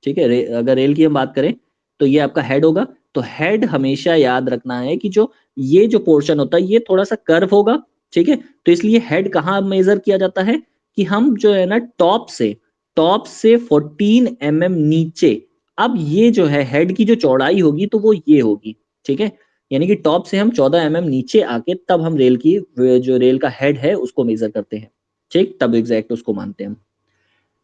ठीक है। अगर रेल की हम बात करें तो ये आपका हेड होगा। तो हेड हमेशा याद रखना है कि जो ये जो पोर्शन होता है ये थोड़ा सा कर्व होगा, ठीक है। तो इसलिए हेड कहाँ मेजर किया जाता है कि हम जो है ना टॉप से 14 mm नीचे, अब ये जो है हेड की जो चौड़ाई होगी तो वो ये होगी, ठीक है। यानी कि टॉप से हम 14 mm नीचे आके तब हम रेल की जो रेल का हेड है उसको मेजर करते हैं, ठीक, तब एग्जैक्ट उसको मानते हैं।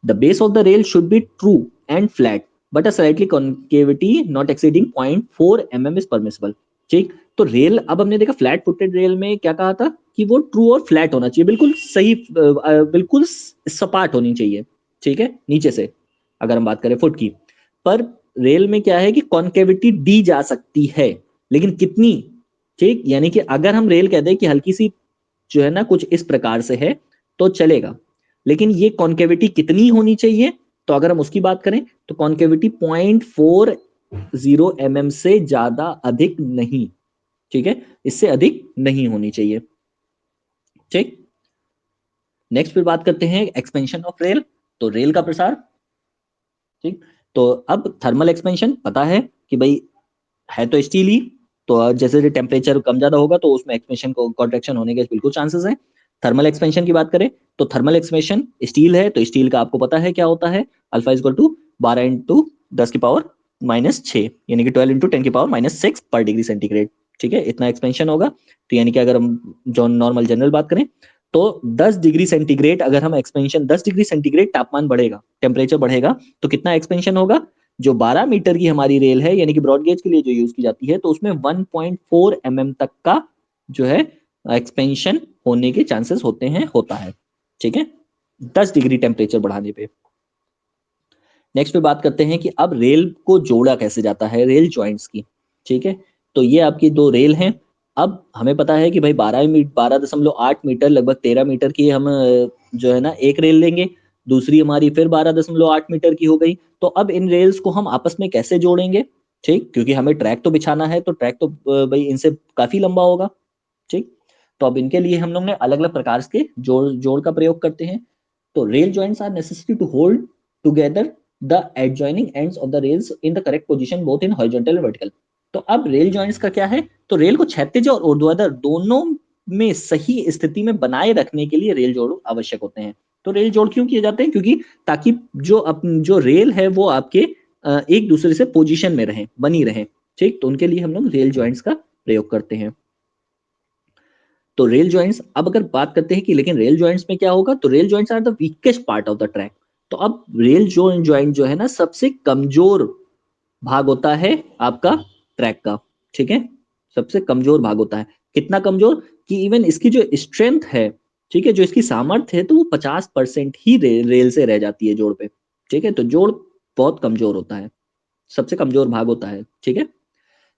The base of the rail should be true and flat, but a slightly concavity not exceeding 0.4 mm is permissible. ठीक, तो रेल अब हमने देखा फ्लैट फुटेड रेल में क्या कहा था कि वो ट्रू और फ्लैट होना चाहिए, बिल्कुल सही, बिल्कुल सपाट होनी चाहिए, ठीक है, नीचे से अगर हम बात करें फुट की। पर रेल में क्या है कि कॉन्केविटी दी जा सकती है, लेकिन कितनी, ठीक, यानी कि अगर हम रेल कह दें कि हल्की सी जो है ना कुछ इस प्रकार से है तो चलेगा, लेकिन ये कॉन्केविटी कितनी होनी चाहिए, तो अगर हम उसकी बात करें तो कॉन्केविटी 0.40 mm से ज्यादा अधिक नहीं, ठीक है, इससे अधिक नहीं होनी चाहिए, ठीक। नेक्स्ट फिर बात करते हैं एक्सपेंशन ऑफ रेल, तो रेल का प्रसार, ठीक। तो अब थर्मल एक्सपेंशन पता है कि भाई है तो स्टील ही, तो जैसे टेम्परेचर कम ज्यादा होगा तो उसमें एक्सपेंशन को कॉन्ट्रेक्शन होने के बिल्कुल चांसेस है। थर्मल एक्सपेंशन की बात करें तो थर्मल एक्सपेंशन स्टील है तो स्टील का आपको पता है क्या होता है, अल्फा इज इक्वल टू 12 × 10⁻⁶ यानी कि 12 × 10⁻⁶ पर डिग्री सेंटीग्रेड, ठीक है, इतना एक्सपेंशन होगा। तो यानी कि अगर हम जो नॉर्मल जनरल बात करें तो 10 डिग्री सेंटीग्रेड, अगर हम एक्सपेंशन 10 डिग्री सेंटीग्रेड तापमान बढ़ेगा, टेम्परेचर बढ़ेगा, तो कितना एक्सपेंशन होगा, जो 12 मीटर की हमारी रेल है यानी कि ब्रॉड गेज के लिए जो यूज की जाती है तो उसमें 1.4 mm तक का जो है एक्सपेंशन होने के चांसेस होते हैं, होता है, ठीक है, 10 डिग्री टेम्परेचर बढ़ाने पे। नेक्स्ट पे बात करते हैं कि अब रेल को जोड़ा कैसे जाता है, रेल जॉइंट्स की, ठीक है। तो ये आपकी दो रेल हैं। अब हमें पता है कि भाई 12.8 मीटर लगभग 13 मीटर की हम जो है ना एक रेल लेंगे, दूसरी हमारी फिर 12.8 मीटर की हो गई। तो अब इन रेल्स को हम आपस में कैसे जोड़ेंगे, ठीक, क्योंकि हमें ट्रैक तो बिछाना है तो ट्रैक तो भाई इनसे काफी लंबा होगा, ठीक। तो अब इनके लिए हम लोग ने अलग अलग प्रकार के जोड़ जोड़ का प्रयोग करते हैं। तो rail joints are necessary to hold together the adjoining ends of the rails in the correct position both in horizontal and vertical. तो अब रेल जॉइंट्स का क्या है, तो रेल को क्षैतिज और ऊर्ध्वाधर दोनों में सही स्थिति में बनाए रखने के लिए रेल जोड़ आवश्यक होते हैं। तो रेल जोड़ क्यों किए जाते हैं? क्योंकि ताकि जो रेल है वो आपके एक दूसरे से पोजीशन में रहे, बनी रहे, ठीक। तो उनके लिए हम लोग रेल जॉइंट्स का प्रयोग करते हैं। तो रेल जॉइंट्स, अब अगर बात करते हैं कि लेकिन रेल जॉइंट्स में क्या होगा, तो rail joints are the weakest part of the track. तो अब रेल जॉइंट जो है ना, सबसे कमजोर भाग होता है आपका ट्रैक का, ठीक है। सबसे कमजोर भाग होता है। कितना कमजोर कि इवन इसकी जो स्ट्रेंथ है, ठीक है, जो इसकी सामर्थ्य है, तो वो 50% ही रेल से रह जाती है जोड़ पे, ठीक है। तो जोड़ बहुत कमजोर होता है, सबसे कमजोर भाग होता है, ठीक है।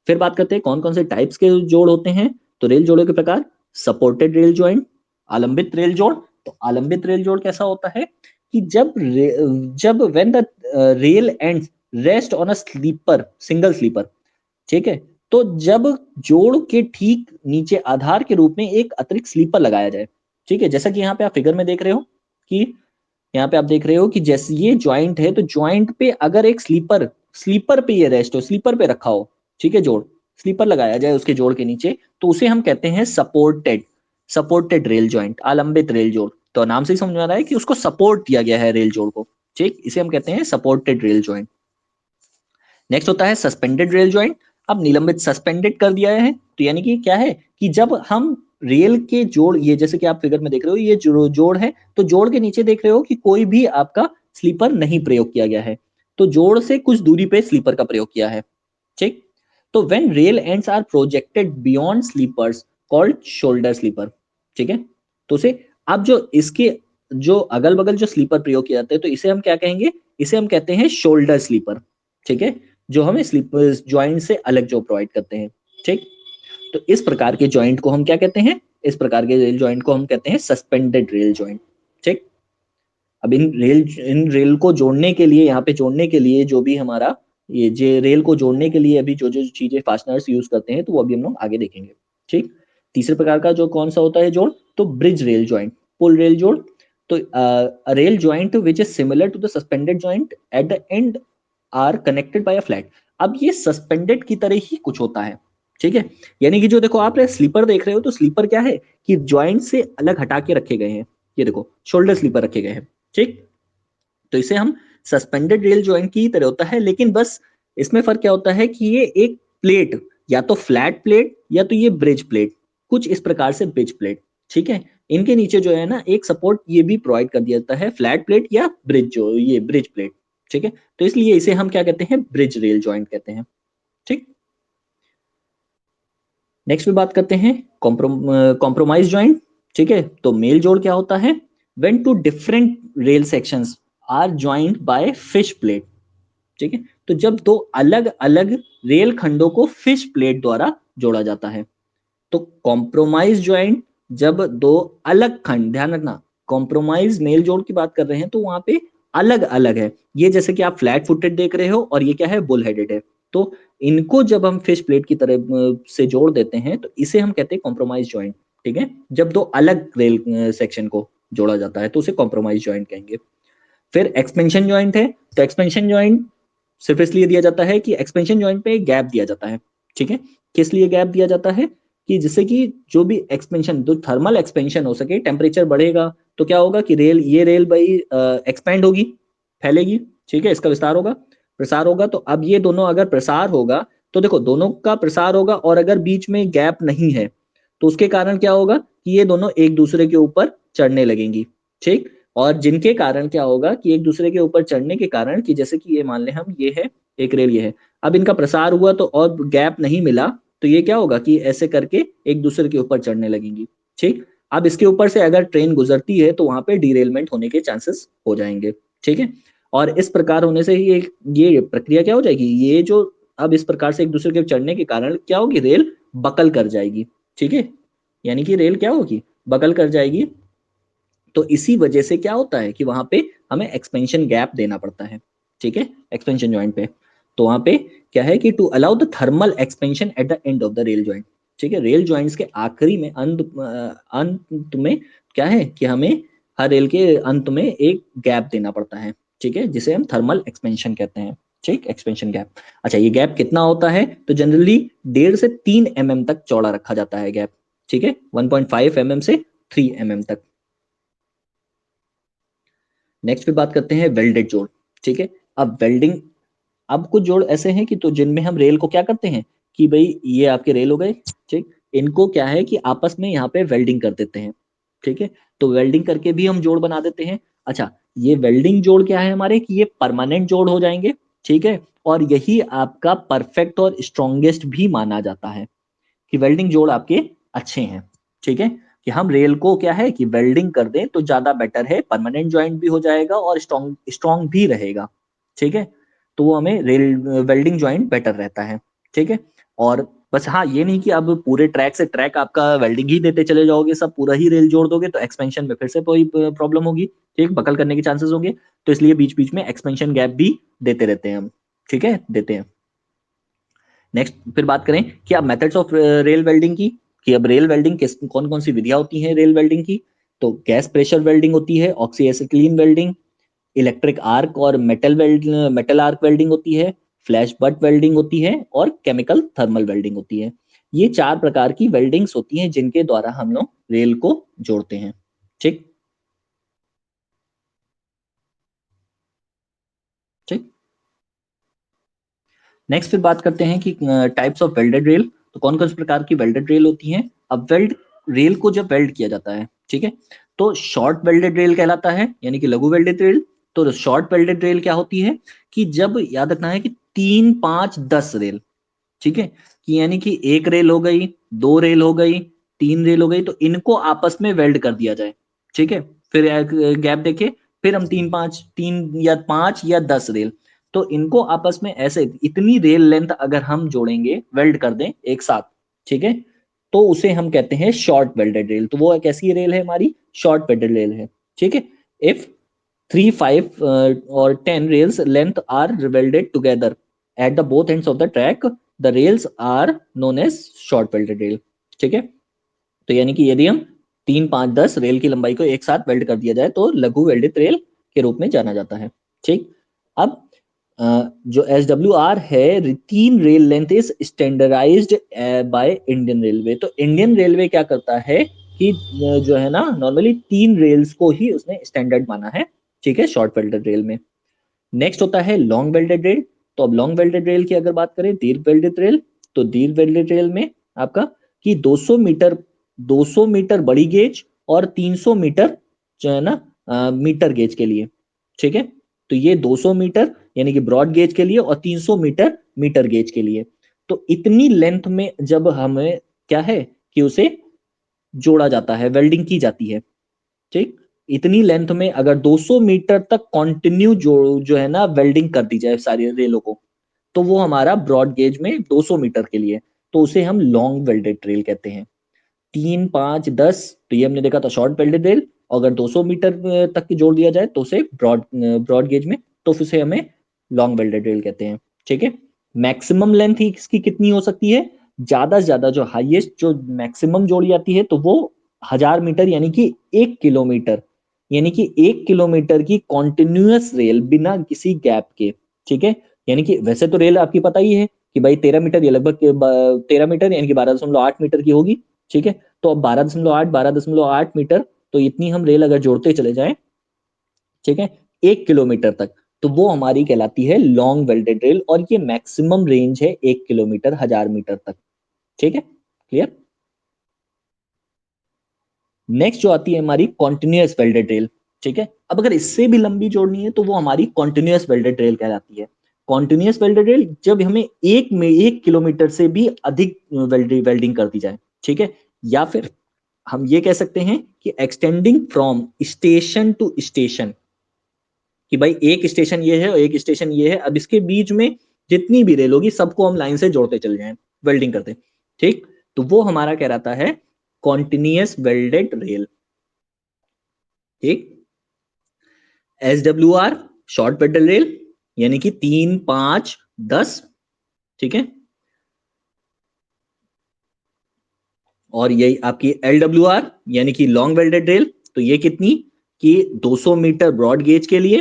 फिर बात करते हैं कौन कौन से टाइप्स के जोड़ होते हैं। तो रेल जोड़ों के प्रकार, सपोर्टेड रेल जॉइंट, आलंबित रेल जोड़। तो आलंबित रेल जोड़ कैसा होता है कि जब when the rail ends rest on a sleeper, single sleeper, ठीक है। तो जब जोड़ के ठीक नीचे आधार के रूप में एक अतिरिक्त स्लीपर लगाया जाए, ठीक है। जैसा कि यहाँ पे आप फिगर में देख रहे हो कि यहाँ पे आप देख रहे हो कि जैसे ये ज्वाइंट है, तो ज्वाइंट पे अगर एक स्लीपर स्लीपर पे ये रेस्ट हो, स्लीपर पे रखा हो, ठीक है, जोड़ स्लीपर लगाया जाए उसके जोड़ के नीचे, तो उसे हम कहते हैं सपोर्टेड, सपोर्टेड रेल ज्वाइंट, आलंबित रेल जोड़। तो नाम से ही समझ में आ रहा है कि उसको सपोर्ट दिया गया है रेल जोड़ को, ठीक। इसे हम कहते हैं सपोर्टेड रेल ज्वाइंट। नेक्स्ट होता है सस्पेंडेड रेल ज्वाइंट। अब निलंबित, सस्पेंडेड कर दिया है, तो यानी कि क्या है कि जब हम रेल के जोड़, ये जैसे कि आप फिगर में देख रहे हो, ये जोड़ है, तो जोड़ के नीचे देख रहे हो कि कोई भी आपका स्लीपर नहीं प्रयोग किया गया है, तो जोड़ से कुछ दूरी पे स्लीपर का प्रयोग किया है, ठीक। तो when rail ends are projected beyond sleepers called shoulder sleeper, ठीक है। तो उसे, अब जो इसके जो अगल बगल जो स्लीपर प्रयोग किए जाते हैं, तो इसे हम क्या कहेंगे, इसे हम कहते हैं शोल्डर स्लीपर, ठीक है, जो हमें स्लीपर ज्वाइंट से अलग जो प्रोवाइड करते हैं, ठीक। तो इस प्रकार के ज्वाइंट को हम क्या कहते हैं, इस प्रकार के रेल ज्वाइंट को हम कहते हैं सस्पेंडेड रेल ज्वाइंट, ठीक। अब इन रेल को जोड़ने के लिए, यहाँ पे जोड़ने के लिए जो भी हमारा ये जे रेल को जोड़ने के लिए अभी जो जो चीजें फास्टनर्स यूज करते हैं, तो वो अभी हम लोग आगे देखेंगे, ठीक। तीसरे प्रकार का जो कौन सा होता है जोड़, तो ब्रिज रेल ज्वाइंट, पुल रेल जोड़। तो rail joint which is similar to the suspended joint at the end are connected by a flat. अब ये सस्पेंडेड की तरह ही कुछ होता है, ठीक है। यानी कि जो देखो आप स्लीपर देख रहे हो, तो स्लीपर क्या है कि ज्वाइंट से अलग हटा के रखे गए हैं, ये देखो शोल्डर स्लीपर रखे गए हैं, ठीक। तो इसे हम सस्पेंडेड रेल ज्वाइंट की तरह होता है, लेकिन बस इसमें फर्क क्या होता है कि ये एक प्लेट, या तो फ्लैट प्लेट या तो ये ब्रिज प्लेट, कुछ इस प्रकार से ब्रिज प्लेट, ठीक है। इनके नीचे जो है ना एक सपोर्ट ये भी प्रोवाइड कर दिया जाता है, फ्लैट प्लेट या ब्रिज, जो ये ब्रिज प्लेट, ठीक है। तो इसलिए इसे हम क्या कहते हैं, ब्रिज रेल ज्वाइंट कहते हैं, ठीक। नेक्स्ट में बात करते हैं कॉम्प्रोमाइज ज्वाइंट, ठीक है। तो मेल जोड़ क्या होता है, when two different rail sections are joint by fish plate, ठीक है। तो जब दो अलग अलग रेल खंडों को फिश प्लेट द्वारा जोड़ा जाता है। तो कॉम्प्रोमाइज ज्वाइंट, जब दो अलग खंड, ध्यान रखना, कॉम्प्रोमाइज मेल जोड़ की बात कर रहे हैं तो वहां पे अलग अलग है, ये जैसे कि आप फ्लैट फुटेड देख रहे हो और ये क्या है, बुल हेडेड है। तो इनको जब हम फिश प्लेट की तरह से जोड़ देते हैं, तो इसे हम कहते हैं कॉम्प्रोमाइज ज्वाइंट, ठीक है। जब दो अलग रेल सेक्शन को जोड़ा जाता है तो उसे कॉम्प्रोमाइज ज्वाइंट कहेंगे। फिर एक्सपेंशन ज्वाइंट है। तो एक्सपेंशन ज्वाइंट सिर्फ इसलिए दिया जाता है कि एक्सपेंशन ज्वाइंट पे गैप दिया जाता है, ठीक है। किस लिए गैप दिया जाता है कि जिससे कि जो भी एक्सपेंशन, जो थर्मल एक्सपेंशन हो सके, टेम्परेचर बढ़ेगा तो क्या होगा कि रेल भाई एक्सपेंड होगी, फैलेगी, ठीक है, इसका विस्तार होगा, प्रसार होगा। तो अब ये दोनों अगर प्रसार होगा, तो देखो दोनों का प्रसार होगा, और अगर बीच में गैप नहीं है तो उसके कारण क्या होगा कि ये दोनों एक दूसरे के ऊपर चढ़ने लगेंगी, ठीक। और जिनके कारण क्या होगा कि एक दूसरे के ऊपर चढ़ने के कारण, कि जैसे कि ये मान ले हम, ये है एक रेल, ये है, अब इनका प्रसार हुआ तो और गैप नहीं मिला, तो ये क्या होगा कि ऐसे करके एक दूसरे के ऊपर चढ़ने लगेंगी, ठीक। अब इसके ऊपर से अगर ट्रेन गुजरती है तो वहां पे डीरेलमेंट होने के चांसेस हो जाएंगे, ठीक है। और इस प्रकार होने से ही ये प्रक्रिया क्या हो जाएगी, ये जो अब इस प्रकार से एक दूसरे के चढ़ने के कारण क्या होगी, रेल बकल कर जाएगी, ठीक है। यानी कि रेल क्या होगी, बकल कर जाएगी। तो इसी वजह से क्या होता है कि वहां पे हमें एक्सपेंशन गैप देना पड़ता है, ठीक है, एक्सपेंशन ज्वाइंट पे। तो वहां पे क्या है कि to allow the thermal expansion at the end of the rail joint, ठीक है। रेल ज्वाइंट्स के आखिरी में, अंत में क्या है कि हमें हर रेल के अंत में एक गैप देना पड़ता है, ठीक है, जिसे हम थर्मल एक्सपेंशन कहते हैं, ठीक, एक्सपेंशन गैप। अच्छा, ये गैप कितना होता है, तो जनरली 1.5 से 3 mm तक चौड़ा रखा जाता है गैप, ठीक है, 1.5 mm से 3 mm तक। नेक्स्ट पे बात करते हैं वेल्डेड जोड़, ठीक है। अब वेल्डिंग, अब कुछ जोड़ ऐसे हैं कि तो जिनमें हम रेल को क्या करते हैं कि भाई ये आपके रेल हो गए, ठीक, इनको क्या है कि आपस में यहाँ पे वेल्डिंग कर देते हैं, ठीक है। तो वेल्डिंग करके भी हम जोड़ बना देते हैं। अच्छा, ये वेल्डिंग जोड़ क्या है हमारे कि ये परमानेंट जोड़ हो जाएंगे, ठीक है। और यही आपका परफेक्ट और स्ट्रॉन्गेस्ट भी माना जाता है कि वेल्डिंग जोड़ आपके अच्छे हैं, ठीक है। कि हम रेल को क्या है कि वेल्डिंग कर दें तो ज्यादा बेटर है, परमानेंट ज्वाइंट भी हो जाएगा और स्ट्रॉन्ग स्ट्रॉन्ग भी रहेगा, ठीक है। तो वो हमें रेल वेल्डिंग ज्वाइंट बेटर रहता है, ठीक है। और बस हाँ, ये नहीं कि अब पूरे ट्रैक से ट्रैक आपका वेल्डिंग ही देते चले जाओगे, सब पूरा ही रेल जोड़ दोगे तो एक्सपेंशन में फिर से कोई प्रॉब्लम होगी, ठीक, बकल करने के चांसेस होंगे। तो इसलिए बीच बीच में एक्सपेंशन गैप भी देते रहते हैं हम, ठीक है, देते हैं। नेक्स्ट फिर बात करें कि अब मेथड्स ऑफ रेल वेल्डिंग की, कि अब रेल वेल्डिंग किस कौन कौन सी विधियां होती हैं रेल वेल्डिंग की। तो गैस प्रेशर वेल्डिंग होती है, oxy acetylene welding, electric arc और मेटल आर्क वेल्डिंग होती है, फ्लैश बट वेल्डिंग होती है और केमिकल थर्मल वेल्डिंग होती है। ये चार प्रकार की वेल्डिंग्स होती हैं जिनके द्वारा हम लोग रेल को जोड़ते हैं, ठीक, ठीक। नेक्स्ट फिर बात करते हैं कि टाइप्स ऑफ वेल्डेड रेल। तो कौन कौन से प्रकार की वेल्डेड रेल होती हैं। अब वेल्ड रेल को जब वेल्ड किया जाता है, ठीक है, तो शॉर्ट वेल्डेड रेल कहलाता है, यानी कि लघु वेल्डेड रेल। तो शॉर्ट वेल्डेड रेल क्या होती है कि जब, याद रखना है कि 3 5 10 रेल, ठीक है, कि यानी कि एक रेल हो गई, दो रेल हो गई, तीन रेल हो गई, तो इनको आपस में वेल्ड कर दिया जाए, ठीक है। फिर गैप देखे, फिर हम 3 5 3 या 5 या 10 रेल, तो इनको आपस में ऐसे इतनी रेल लेंथ अगर हम जोड़ेंगे, वेल्ड कर दें एक साथ, ठीक है, तो उसे हम कहते हैं शॉर्ट वेल्डेड रेल। तो वो एक ऐसी रेल है हमारी, शॉर्ट वेल्डेड रेल है, ठीक है। If 3 5 or 10 rails length are welded together at the both ends of the track, the rails are known as short welded rail, ठीक है। तो यानी कि यदि हम 3 5 10 रेल की लंबाई को एक साथ वेल्ड कर दिया जाए तो लघु वेल्डित रेल के रूप में जाना जाता है, ठीक। अब जो SWR है, 3 rail length is standardized by Indian railway. तो इंडियन रेलवे क्या करता है कि जो है ना, नॉर्मली 3 रेल्स को ही उसने स्टैंडर्ड माना है, ठीक है, शॉर्ट वेल्डेड रेल में। नेक्स्ट होता है लॉन्ग वेल्डेड रेल। तो अब लॉन्ग वेल्डेड रेल की अगर बात करें, दीर्घ वेल्डेड रेल, तो दीर्घ वेल्डेड रेल में आपका कि 200 मीटर बड़ी गेज और 300 मीटर जो है ना मीटर गेज के लिए, ठीक है। तो ये 200 मीटर यानी कि ब्रॉड गेज के लिए और 300 मीटर मीटर गेज के लिए। तो इतनी लेंथ में जब हमें क्या है कि उसे जोड़ा जाता है, वेल्डिंग की जाती है, ठीक। इतनी लेंथ में अगर 200 मीटर तक कंटिन्यू जो है ना वेल्डिंग कर दी जाए सारी रेलों को, तो वो हमारा ब्रॉड गेज में 200 मीटर के लिए, तो उसे हम लॉन्ग वेल्डेड रेल कहते हैं। 3 5 10, तो ये हमने देखा था शॉर्ट वेल्डेड रेल। अगर 200 मीटर तक की जोड़ दिया जाए तो उसे ब्रॉड ब्रॉड गेज में, तो उसे हमें लॉन्ग वेल्डेड रेल कहते हैं, ठीक है। मैक्सिमम लेंथ ही इसकी कितनी हो सकती है, ज्यादा से ज्यादा जो हाईएस्ट जो मैक्सिमम जोड़ी जाती है तो वो 1000 मीटर, यानी कि 1 किलोमीटर, यानी कि 1 किलोमीटर की कॉन्टिन्यूअस रेल बिना किसी गैप के, ठीक है। यानी कि वैसे तो रेल आपकी पता ही है कि भाई 13 मीटर, ये लगभग 13 मीटर यानी कि 12.8 मीटर की होगी, ठीक है। तो अब 12.8 तो इतनी हम रेल अगर जोड़ते चले जाएं, ठीक है, 1 किलोमीटर तक, तो वो हमारी कहलाती है लॉन्ग वेल्डेड रेल, और ये मैक्सिमम रेंज है 1 किलोमीटर 1000 मीटर तक, ठीक है, क्लियर। नेक्स्ट जो आती है हमारी कॉन्टिन्यूअस वेल्डेड रेल, ठीक है। अब अगर इससे भी लंबी जोड़नी है तो वो हमारी कॉन्टिन्यूअस वेल्डेड रेल कहलाती है। कॉन्टिन्यूअस वेल्डेड रेल जब हमें 1 किलोमीटर से भी अधिक वेल्डिंग कर दी जाए, ठीक है। या फिर हम ये कह सकते हैं कि extending from station to station, कि भाई एक स्टेशन ये है और एक स्टेशन ये है, अब इसके बीच में जितनी भी रेल होगी सबको हम लाइन से जोड़ते चल जाएं वेल्डिंग करते, ठीक। तो वो हमारा कह रहा है कॉन्टिन्यूअस वेल्डेड रेल, ठीक। SWR शॉर्ट वेल्डेड रेल, यानी कि 3 5 10, ठीक है। और यही आपकी LWR यानी कि लॉन्ग वेल्डेड रेल, तो ये कितनी कि 200 मीटर ब्रॉड गेज के लिए,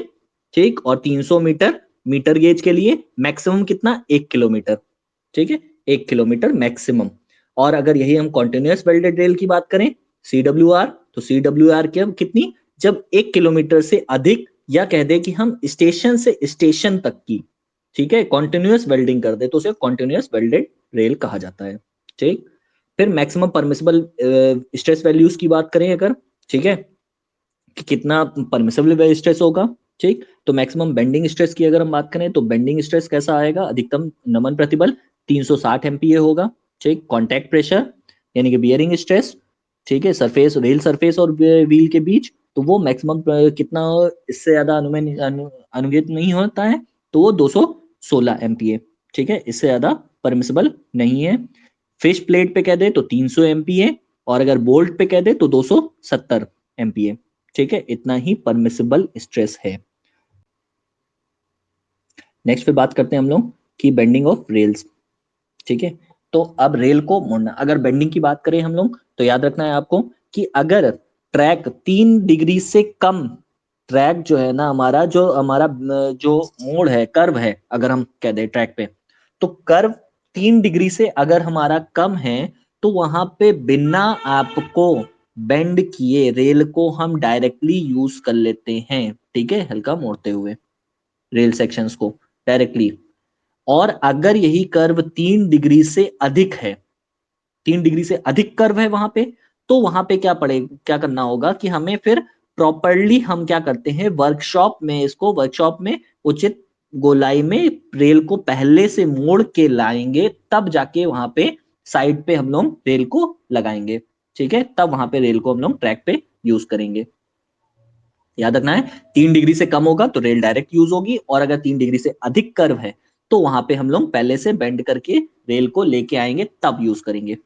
ठीक, और 300 मीटर मीटर गेज के लिए मैक्सिमम कितना, 1 किलोमीटर, ठीक है, 1 किलोमीटर मैक्सिमम। और अगर यही हम कॉन्टिन्यूअस वेल्डेड रेल की बात करें, CWR, तो CWR क्या कितनी, जब 1 किलोमीटर से अधिक या कह दे कि हम स्टेशन से स्टेशन तक की, ठीक है, कॉन्टिन्यूअस वेल्डिंग कर दे तो उसे कॉन्टिन्यूअस वेल्डेड रेल कहा जाता है। ठीक, फिर मैक्सिमम परमिसिबल स्ट्रेस वैल्यूज की बात करें अगर, ठीक है, कि कितना परमिसिबल स्ट्रेस होगा। ठीक, तो मैक्सिमम बेंडिंग स्ट्रेस की अगर हम बात करें तो बेंडिंग स्ट्रेस कैसा आएगा, अधिकतम नमन प्रतिबल 360 एमपीए होगा। ठीक, कॉन्टैक्ट प्रेशर यानी कि बियरिंग स्ट्रेस, ठीक है, सरफेस रेल सरफेस और व्हील के बीच, तो वो मैक्सिमम कितना, इससे ज्यादा अनुगित नहीं होता है, तो वो 216 एमपीए। ठीक है, इससे ज्यादा परमिसिबल नहीं है। फिश प्लेट पे कह दे तो 300 एमपीए, और अगर बोल्ट पे कह दे तो 270 एमपीए। ठीक है, इतना ही परमिसिबल स्ट्रेस है। नेक्स्ट पे बात करते हैं हम लोग कि बेंडिंग ऑफ रेल्स। ठीक है, तो अब रेल को मोड़ना, अगर बेंडिंग की बात करें हम लोग तो याद रखना है आपको कि अगर ट्रैक 3 डिग्री से कम, ट्रैक जो है ना हमारा, जो हमारा जो मोड़ है, कर्व है, अगर हम कह दें ट्रैक पे, तो कर्व 3 डिग्री से अगर हमारा कम है तो वहां पे बिना आपको बेंड किए रेल को हम डायरेक्टली यूज कर लेते हैं। ठीक है, हल्का मोड़ते हुए रेल सेक्शंस को डायरेक्टली। और अगर यही कर्व 3 डिग्री से अधिक है, 3 डिग्री से अधिक कर्व है वहां पे, तो वहां पे क्या करना होगा कि हमें फिर प्रॉपरली हम क्या करते हैं, वर्कशॉप में, इसको वर्कशॉप में उचित गोलाई में रेल को पहले से मोड़ के लाएंगे, तब जाके वहां पे साइड पे हम लोग रेल को लगाएंगे। ठीक है, तब वहां पे रेल को हम लोग ट्रैक पे यूज करेंगे। याद रखना है, 3 डिग्री से कम होगा तो रेल डायरेक्ट यूज होगी, और अगर 3 डिग्री से अधिक कर्व है तो वहां पे हम लोग पहले से बेंड करके रेल को लेके आएंगे, तब यूज करेंगे।